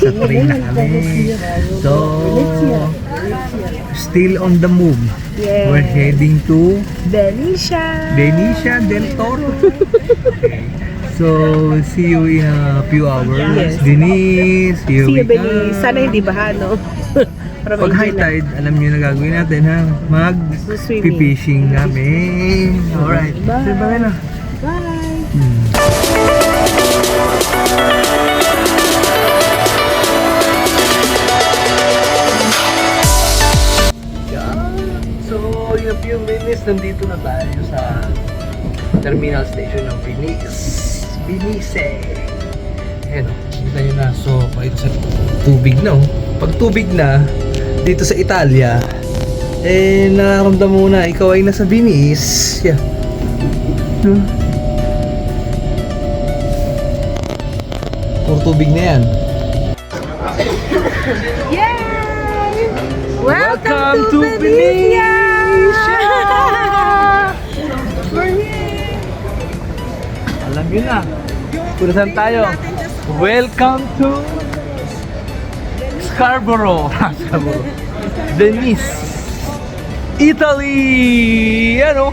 nasa train na kami. So, still on the move. Yes. We're heading to Benicia. Benicia del Toro. Okay. So, see you in a few hours. Yes. Denise, here See we you, Benicia. come. Sana hindi baha, no? Para Pag high tide, alam niyo na gagawin natin ha. Swimming. Mag-fishing namin. Alright. Bye. So, bye na. Bye. So, in a few minutes, nandito na tayo sa terminal station ng Venice. Ayan o, kita nyo na. So, paito sa tubig na o. Pag tubig na, dito sa Italia, eh, nakaramdam mo na, ikaw ay nasa Venice. Yeah. Puro tubig na yan. Yay! Welcome to Benicia! We're here! Alam nyo na, kung saan tayo. Welcome to Scarborough. Venice, Italy! Ano?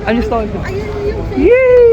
Ano yung story? Yay!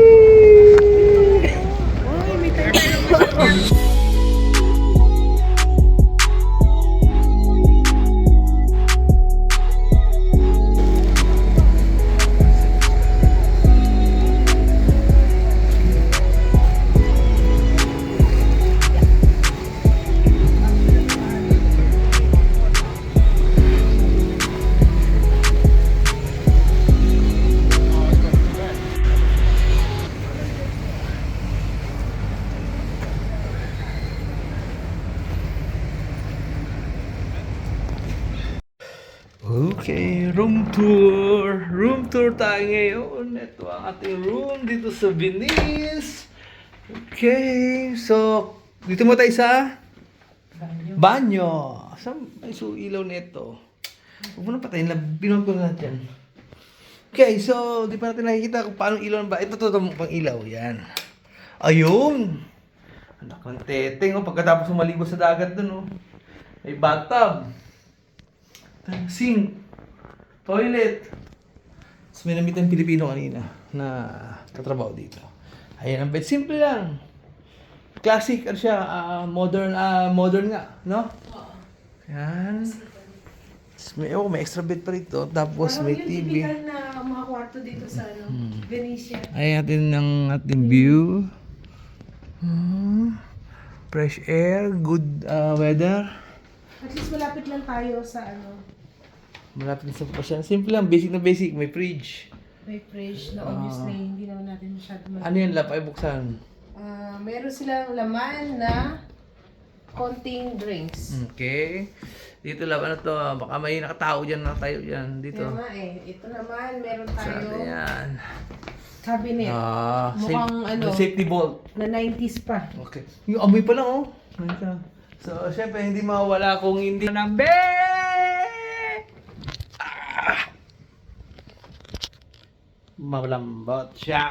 Okay, room tour. Room tour tayo ngayon. Ito ang ating room dito sa Venice. Okay, so dito mo tayo sa banyo. Saan may ilaw nito? Huwag mo na patayin, binunog ko na natin. Okay, so di pa natin nakikita kung paano ilaw ba. Ito pang ilaw, yan. Ayun. Anak ng teteng, oh, pagkatapos maligo sa dagat dun, oh. May bathtub. Sink, toilet. So, may namitan Pilipino kanina na katrabaho dito. Ayan ang bed. Simple lang. Classic, ano siya, modern nga, no? Ayan. May extra bed pa rito. Tapos may TV. Parang yung typical na mga kwarto dito sa Benicia. Ayan natin ang ating view. Fresh air, good weather. At least malapit lang tayo sa Malapit sa pasyan. Simple lang, basic na basic. May fridge. may fridge na obviously hindi naman natin masyado Ano yan, lap? Ay buksan. meron silang laman na konting drinks. Okay. Dito lang, ano to? Baka may nakatao dyan, nakatayo dyan. Dito. Kaya nga ito naman meron Sa tayo atin yan. cabinet. Mukhang safety bolt. na 90s pa. Okay. Yung amoy pa lang, oh. So, syempre, hindi mawawala kung hindi ng malambot siya.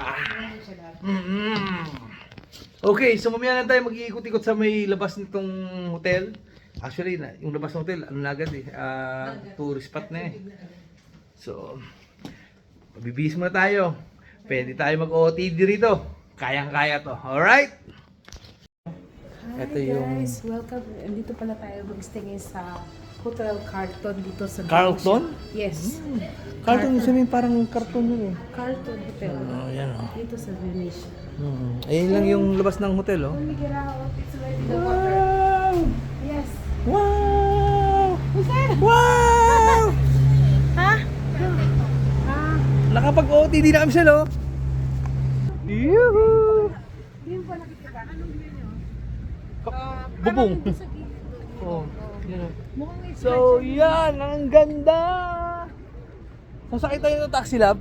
Okay, so mamaya na tayo mag-iikot-ikot sa may labas nitong hotel. Actually, yung labas ng hotel, ano na agad eh, tourist spot na eh. So, bibihis muna tayo. Pwede tayo mag-OOTD rito. Kayang-kaya to. Alright? Hi guys, welcome. Andito pala tayo mag-stay ngayon sa Hotel Carlton dito sa Carlton? Benicia. Yes. Carlton, sabihin parang carton yun eh. Carlton Hotel. Yan oh. Dito sa Benicia. Ayun lang yung labas ng hotel oh. Let me get out. It's already the water. Yes. Wow! Wow! Ha? Nakapag-OOTD na kami siya, no? Yuhu! Yun pa nakikita. Anong view nyo? Bubong. Sa gilid. Oh, yan oh. Mukhang may So, yan! Ang ganda! Sasakay tayo ng taxi lab.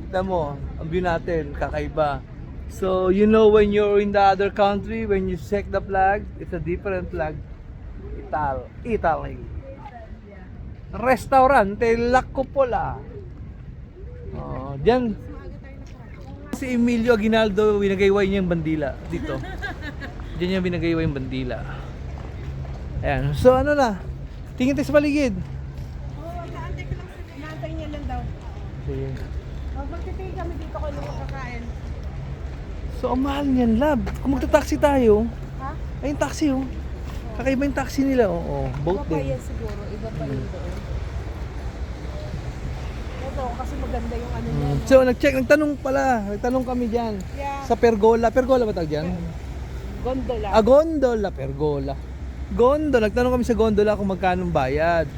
Kita mo, ang view natin, kakaiba. So, you know when you're in the other country, when you check the flag, it's a different flag. Italy. Restaurante La Cupola. Oh, diyan. Si Emilio Aguinaldo, binagayway niya yung bandila dito. Diyan niya binagayway yung bandila. Ayan. So ano na? Tingin tayo sa paligid. Naantay niya lang daw. Sige. Magtitingin kami dito kung ano makakain. So ang mahal niyan, lab. Kung magta-taxi tayo, Ha? ay yung taxi oh. Kakaiba yung taxi nila, oo. Boat Iba pa din. yan siguro. Iba pa yun doon. Ito, kasi maganda yung ano niya. So nagtanong kami diyan Yeah. sa pergola. Pergola ba tawag diyan? Gondola. Gondola, pergola. Gondola, nagtanong kami sa gondola kung magkano ang bayad.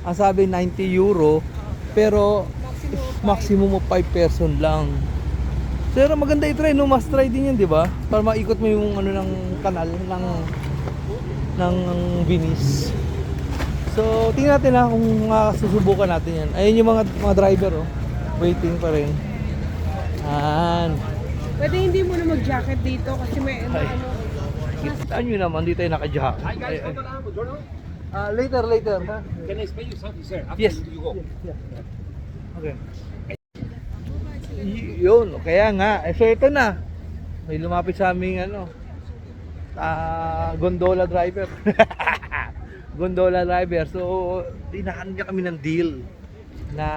Ang sabi 90 euro, pero maximum of 5 person lang. Pero maganda i-try, no? Must try din yan, di ba? Para maikot mo yung ano ng kanal ng Venice. So, tingnan natin ha kung susubukan natin yan. Ayun yung mga driver, oh. Waiting pa rin. Yan. Pwede hindi mo na mag-jacket dito kasi may ano. Kita nyo naman, di tayo naka-jacket. Hi guys, hold on, buongiorno. Later, ha? Can I spell you something, sir? After Yes. you go. Okay. Yun, kaya nga. So ito na. May lumapit sa aming gondola driver. Gondola driver. So, tinahan niya kami ng deal. Na,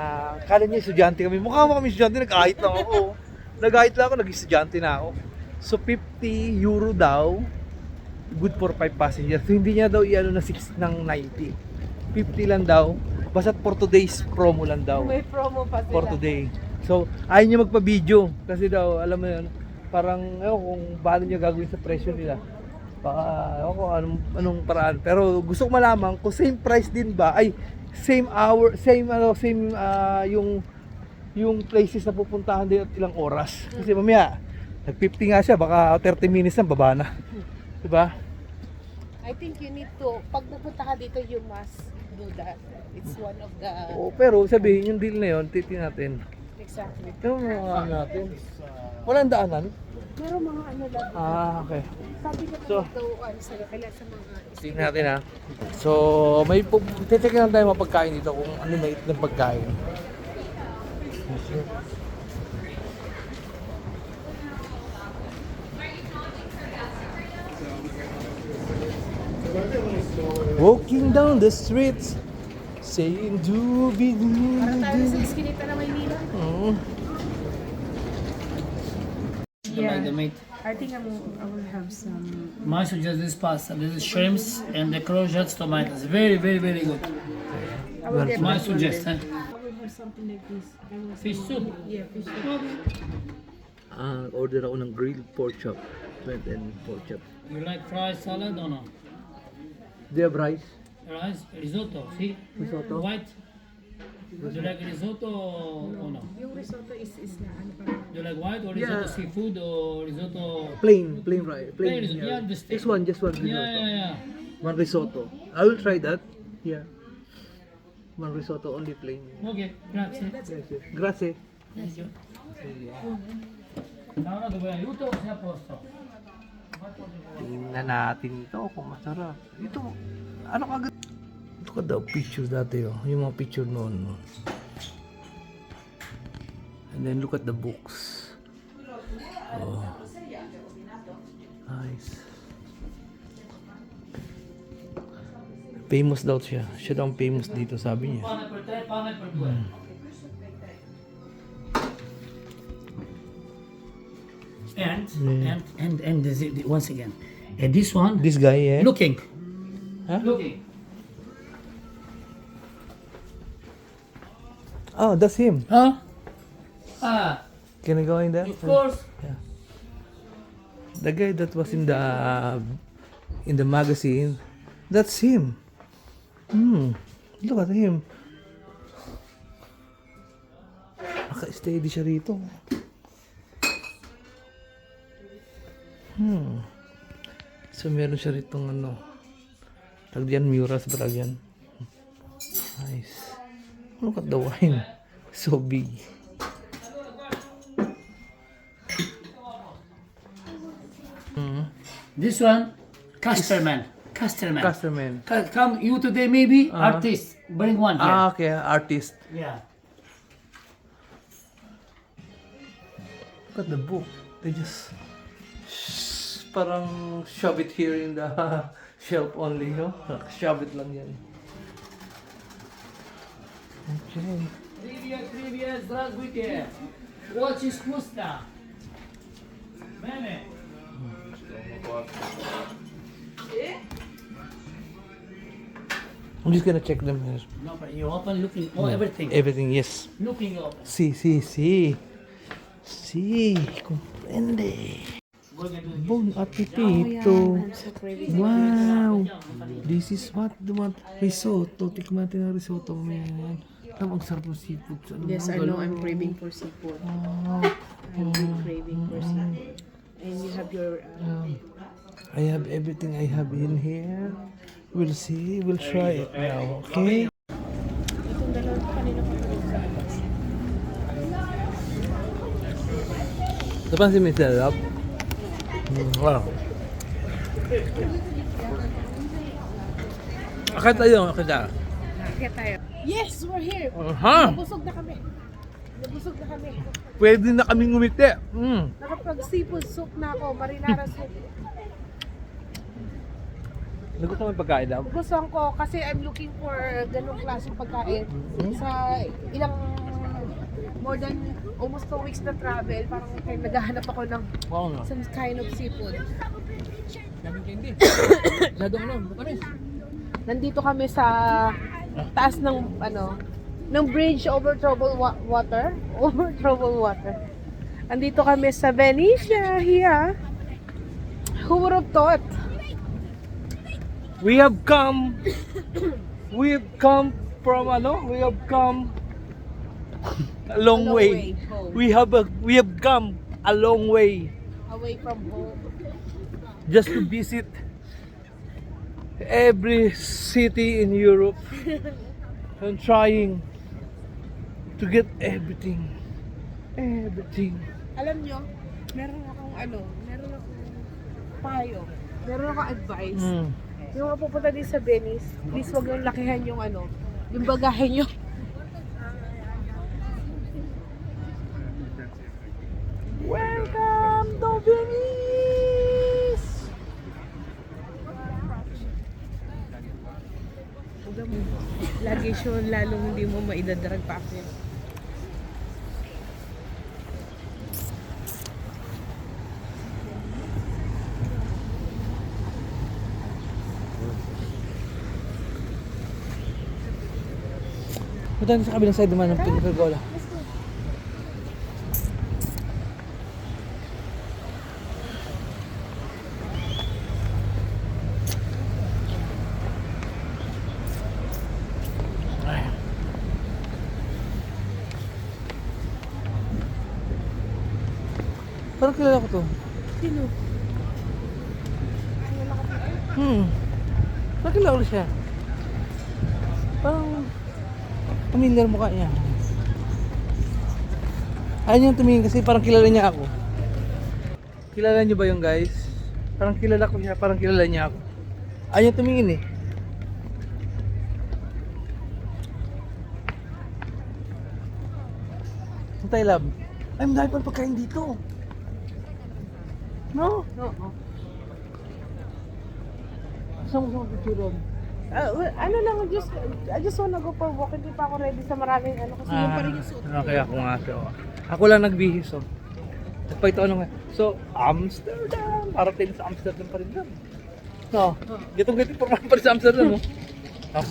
kala niya estudyante kami. Mukha mo kami estudyante, nag-ahit lang ako. Nag-ahit lang ako, nag-estudyante na ako. So, 50 euro daw. Good for 5 passengers. So, hindi niya daw i-ano na 6 ng 90. 50 lang daw. Basta for today's promo lang daw. May promo pa sila. For today. So, ayaw niya magpa-video. Kasi daw, alam mo yun, parang, ewan kung paano niya gagawin sa presyo nila. Baka, ewan ko, anong paraan. Pero gusto ko malaman kung same price din ba, ay, same hour, yung places na pupuntahan din at ilang oras. Kasi mamaya, nag-50 nga siya, baka 30 minutes na, baba na. Diba? I think you need to, pag pupunta ka dito, you must do that. It's one of the, O, pero sabihin, yung deal na yun, titin natin. exactly. Yung mga natin. Walang daanan? Meron mga ano lang. Okay. Sabi ko So, dito, sa kaya sa mga tingnan natin ha. So, titignan lang tayo mga pagkain dito kung ano may ng pagkain. Walking down the streets, saying doobie Parang tayo sa doobie. iskinita na Maynila. Like the meat. I think I will have some. My suggest this pasta. This is shrimps and the crochets tomatoes. Very, very, very good. I will get My that one suggest. then. I will have something like this. I will Fish soup. Yeah, fish soup. Order ako ng grilled pork chop. Shrimp and pork chop. You like fried salad or no? Do you have rice? Rice, risotto. See? Risotto? White. Do you like risotto or no? Yung risotto is na ano pa rin. Do you like white or risotto seafood or risotto? Plain rice. Plain risotto. Yeah, the steak. Just one risotto. Yeah. One risotto. I will try that. Yeah. One risotto, only plain. Okay, grazie. Yes, yes. Grazie. Thank you. No, dove aiuto o sei a posto? Tingnan natin ito kung masarap. Ito, ano kagad? Ito ka daw picture dati oh. Yung mga picture noon. No? And then look at the books. Oh. Nice. Famous daw siya. Siya daw ang famous dito, sabi niya. Pane per te, pane per due. And once again, and this one This guy, eh? looking, Huh? looking. Oh, that's him. Huh? Ah, Can I go in there? of course. The guy that was in the magazine, that's him. Look at him. Naka-steady siya rito. So meron siya ritong tag diyan, murals ba tag yan? Nice. Look at the wine. So big. This one, Casterman. Casterman. Customer. Come you today maybe artist. Bring one here. Okay, artist. Yeah. at the book. They just parang shove it here in the shelf only, no? Shove it lang yan. Okay. Привет, здравствуйте. Очень вкусно. Мeme. I'm just gonna check them here. No, but you open looking, everything. Everything, yes. Looking open. Sí, sí, sí. Sí, comprende. Bon appetito. I'm so craving. Wow! This is what risotto. Tikman natin ang risotto mamaya yan. Ang sarap ng seafood. Yes, I know. I'm craving for seafood. Wow. I'm craving for seafood. And you have your... I have everything I have in here. We'll see. We'll try it now. Okay? Itong dalawa kanina pa rin sa labas. Napansin mo yung sarap? Wow. Akit tayo, akit tayo. Kaya tayo. Yes, we're here. Aha! Nabusog na kami. Nabusog na kami. Pwede na kaming ngumiti. Nakapag-seafood soup na ako. Marinara soup. Nagustuhan mo yung pagkain daw? Gusto ko kasi I'm looking for ganong klaseng pagkain. Sa ilang more than almost 2 weeks na travel, parang naghahanap ako ng Wow nga. some kind of seafood. Daming candy. Masyado ano, matamis. Nandito kami sa taas ng ng bridge over troubled water. Over troubled water. Nandito kami sa Venetia here. Who would have thought? We have come from we have come a long way. Home. We have come a long way Away from home. just to visit every city in Europe and trying to get everything. Alam nyo, meron akong payo. Meron akong advice. Yung mga pupunta din sa Venice, please wag yung lakihan yung yung bagahe nyo. Welcome to Venice! Lagi siya lalong hindi mo maidadrag pa ako. Punta sa kabilang side naman ng Pergola. Parang kilala ko to. Sino? Parang kilala ko siya. Parang familiar mukha niya. Ayaw niyang tumingin kasi parang kilala niya ako. Kilala niyo ba yung guys? Parang kilala ko siya, parang kilala niya ako. Ayaw niyang tumingin eh. Antay lab. Ay, madami pang pagkain dito. No? Oo. Saan mo sa picture Rob? I just wanna go for a walk. Hindi pa ako ready sa maraming kasi yung pa rin yung suot. Okay, ako nga siya. Ako lang nagbihis oh. Nagpahito ano nga. So, Amsterdam. Parating sa Amsterdam pa rin lang. No, gitong-gitong pormahan pa rin sa Amsterdam oh. Oh.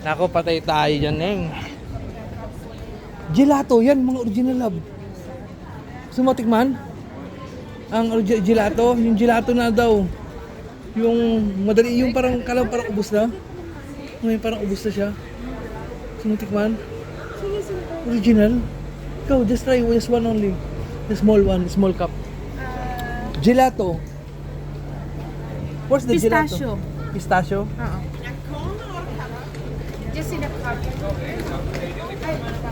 Nako, patay tayo dyan eh. Gelato, yan mga original lab. Gusto mo tikman? Ang gelato, yung gelato na daw. Yung madali, yung parang parang ubos na. Ngayon parang ubos na siya. Gusto mo tikman? Original? Ikaw, just try, just one only. The small one, small cup. Gelato. What's the Pistachio. gelato? Pistachio? Oo. Just in a cup.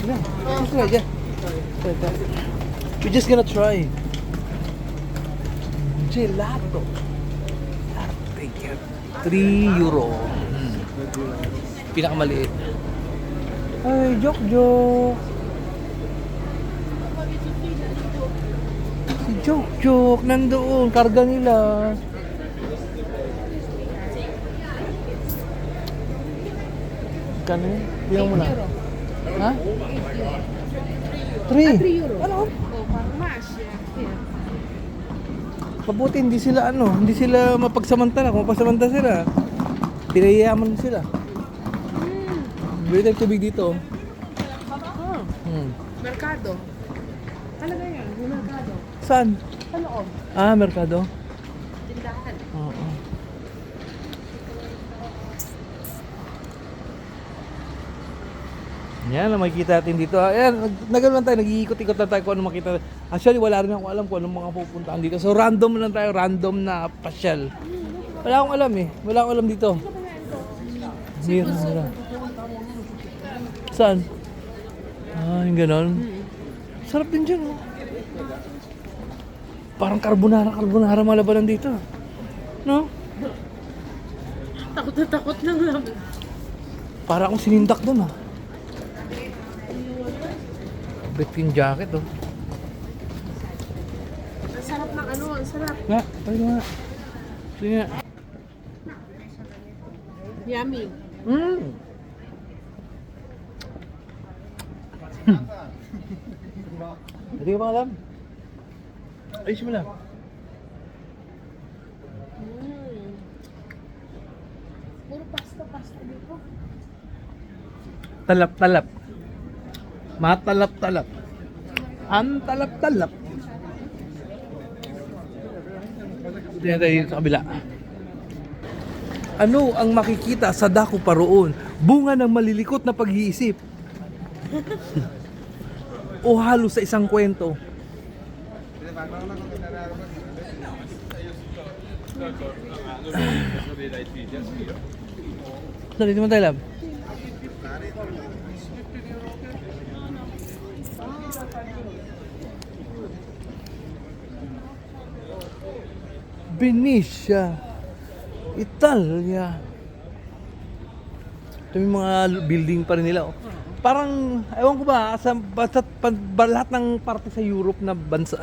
Yeah, just try, yeah. We're just gonna try. Gelato. Thank you. 3 euro. Pinakamaliit. Ay, joke. Chok-chok, nandoon, karga nila. Kano yun? Tingnan mo na. Ha? 3. 3 euro. Ano? Oh, parang mas. Yeah. Pabuti hindi sila hindi sila mapagsamantala. Kung mapagsamantala sila, pinayayaman sila. Bili tayo tubig dito. Oh, merkado. Talaga yan, yung merkado. Saan? Sa loob. Merkado? Tindahan. Oo. Yan, makikita natin dito. Ayan, nagano lang tayo, nag-iikot-ikot lang tayo kung ano makita. Actually, wala rin ako alam kung anong mga pupuntahan dito. So, random lang tayo, random na pasyal. Wala akong alam eh. Wala akong alam dito. Meron nila. Saan? Yung ganon. Sarap din dyan, oh. Parang carbonara malabanan dito. No? Takot na takot lang lang. Para akong sinindak doon, ah. Bet yung jacket, oh. Ang sarap ng ang sarap. Nga, tayo nga. Sige nga. Yummy. Hindi ka ba alam? Ayos mo lang. Puro pasta dito. Talap-talap. Matalap-talap. Ang talap-talap. Tingnan tayo sa kabila. Ano ang makikita sa dako paroon? Bunga ng malilikot na pag-iisip. O halos sa isang kwento. Dali naman tayo, lab. Benicia, Italia. Ito yung mga building pa rin nila, oh. Parang, ewan ko ba, basta lahat ng parte sa Europe na bansa,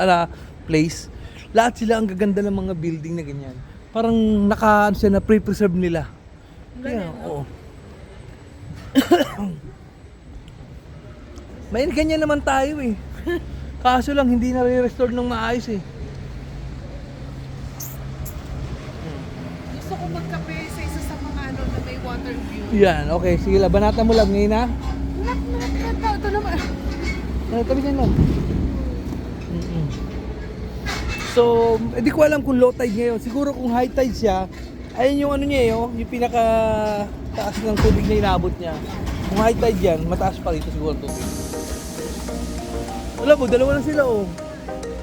place, lahat sila ang gaganda ng mga building na ganyan. Parang siya na pre-preserve nila. Kaya, oo. May ganyan naman tayo eh. Kaso lang, hindi na re-restore ng maayos eh. Gusto ko magkape sa isa sa mga na may water view. Yan, okay. Sige, labanatan mo lang ngayon, ha? Ito naman. Tabi niyan lang. So, hindi ko alam kung low tide ngayon. Siguro kung high tide siya, ayun yung niya, yung pinaka taas ng tubig na inabot niya. Kung high tide yan, mataas pa rito siguro tubig. Wala po, dalawa na sila, oh.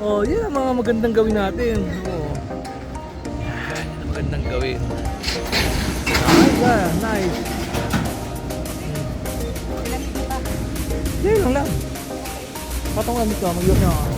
Oh, yan ang mga magandang gawin natin. Oh. Yan ang magandang gawin. Nice, nice. Yan lang lang. Patong lang dito, mag-iwas na ako.